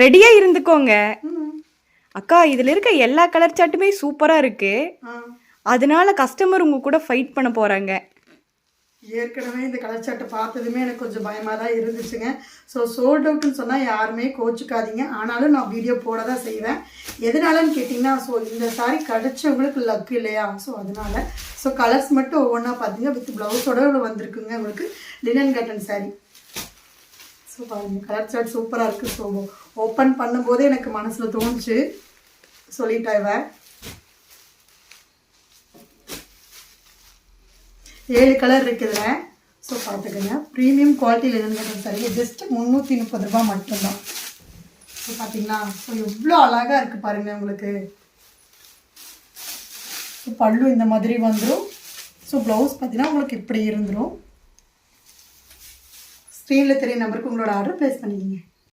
ரெடியா இருந்துக்கோங்க அக்கா. இதுல இருக்க எல்லா கலர் சார்ட்டுமே சூப்பரா இருக்கு. அதனால கஸ்டமர் உங்க கூட ஃபைட் பண்ண போறாங்க. ஏற்கனவே இந்த கலர் சார்ட்டை பார்த்ததுமே எனக்கு கொஞ்சம் பயமாக தான் இருந்துச்சுங்க. ஸோ சோல்ட் அவுட்னு சொன்னால் யாருமே கோச்சிக்காதீங்க. ஆனாலும் நான் வீடியோ போட தான் செய்வேன். எதனாலன்னு கேட்டிங்கன்னா, ஸோ இந்த சாரீ கிடச்சவங்களுக்கு லக் இல்லையா, ஸோ அதனால. ஸோ கலர்ஸ் மட்டும் ஒவ்வொன்றா பார்த்தீங்க வித் ப்ளவுஸோட வந்திருக்குங்க உங்களுக்கு லினன் காட்டன் சாரீ. ஸோ பாருங்கள் கலர் சார்ட் சூப்பராக இருக்குது. ஸோ ஓப்பன் பண்ணும்போதே எனக்கு மனசில் தோணுச்சு, சொல்லிட்டாய்வ 7 கலர் இருக்குதுல. ஸோ பார்த்துக்கோங்க, ப்ரீமியம் குவாலிட்டியில் என்னன்னு சரிங்க. ஜஸ்ட் 330 ரூபா மட்டும்தான். ஸோ பார்த்தீங்களா, ஸோ எவ்வளோ அழகாக இருக்குது பாருங்கள் உங்களுக்கு. ஸோ பல்லு இந்த மாதிரி வந்துடும். ஸோ ப்ளவுஸ் பார்த்தீங்கன்னா உங்களுக்கு இப்படி இருந்துடும். ஸ்க்ரீனில் தெரிய நம்பருக்கு உங்களோட ஆர்டர் ப்ளேஸ் பண்ணிக்கிங்க.